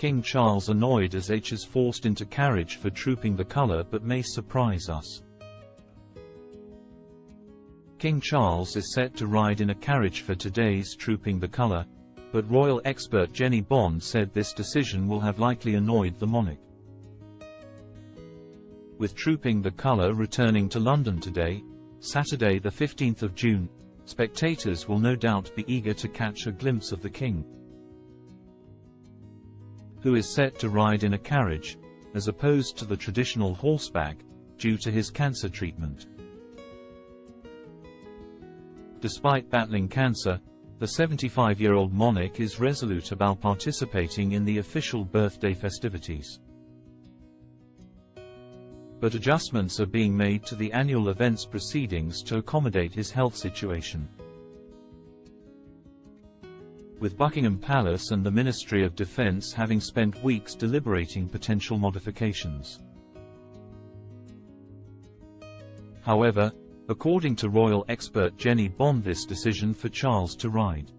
King Charles annoyed as H is forced into carriage for trooping the colour, but may surprise us. King Charles is set to ride in a carriage for today's trooping the colour, but royal expert Jenny Bond said this decision will have likely annoyed the monarch. With trooping the colour returning to London today, Saturday the 15th of June, spectators will no doubt be eager to catch a glimpse of the King, who is set to ride in a carriage, as opposed to the traditional horseback, due to his cancer treatment. Despite battling cancer, the 75-year-old monarch is resolute about participating in the official birthday festivities. But adjustments are being made to the annual event's proceedings to accommodate his health situation. With Buckingham Palace and the Ministry of Defence having spent weeks deliberating potential modifications. However, according to royal expert Jenny Bond, this decision for Charles to ride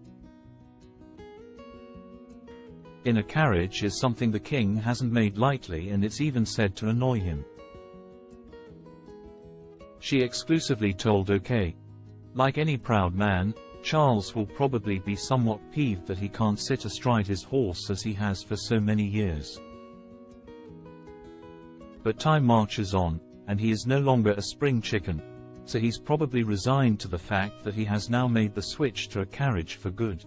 in a carriage is something the King hasn't made lightly, and it's even said to annoy him. She exclusively told OK. Like any proud man, Charles will probably be somewhat peeved that he can't sit astride his horse as he has for so many years. But time marches on, and he is no longer a spring chicken, so he's probably resigned to the fact that he has now made the switch to a carriage for good.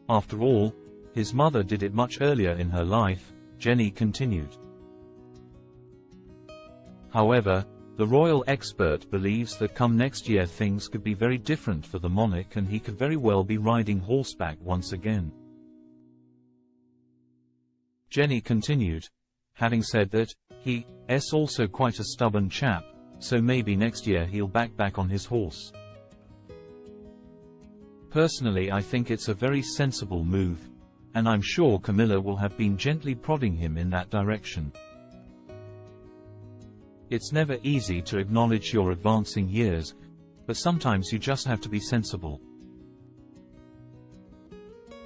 After all, his mother did it much earlier in her life, Jenny continued. However, the royal expert believes that come next year things could be very different for the monarch, and he could very well be riding horseback once again. Jenny continued, having said that, he's also quite a stubborn chap, so maybe next year he'll back on his horse. Personally, I think it's a very sensible move, and I'm sure Camilla will have been gently prodding him in that direction. It's never easy to acknowledge your advancing years, but sometimes you just have to be sensible.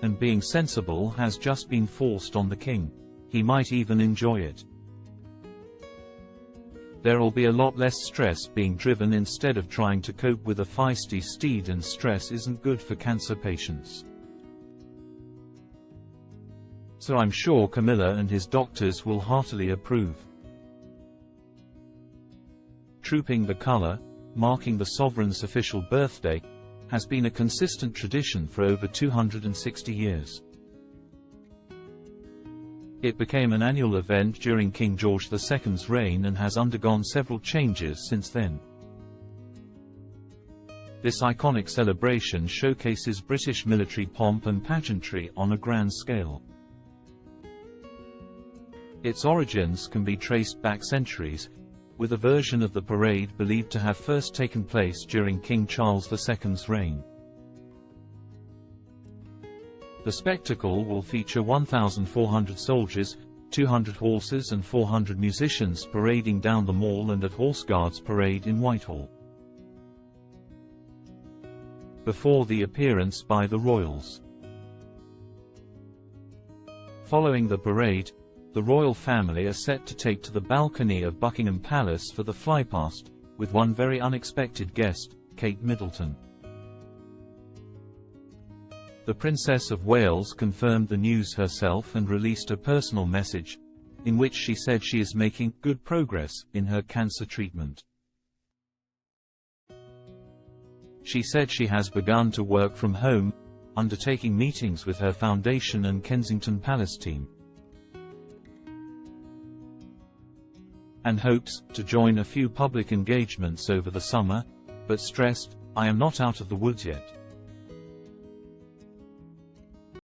And being sensible has just been forced on the King. He might even enjoy it. There'll be a lot less stress being driven instead of trying to cope with a feisty steed, and stress isn't good for cancer patients. So I'm sure Camilla and his doctors will heartily approve. Trooping the colour, marking the sovereign's official birthday, has been a consistent tradition for over 260 years. It became an annual event during King George II's reign and has undergone several changes since then. This iconic celebration showcases British military pomp and pageantry on a grand scale. Its origins can be traced back centuries, with a version of the parade believed to have first taken place during King Charles II's reign. The spectacle will feature 1,400 soldiers, 200 horses and 400 musicians parading down the Mall and at Horse Guards Parade in Whitehall, before the appearance by the royals. Following the parade, the royal family are set to take to the balcony of Buckingham Palace for the flypast, with one very unexpected guest, Kate Middleton. The Princess of Wales confirmed the news herself and released a personal message, in which she said she is making good progress in her cancer treatment. She said she has begun to work from home, undertaking meetings with her foundation and Kensington Palace team, and hopes to join a few public engagements over the summer, but stressed, "I am not out of the woods yet."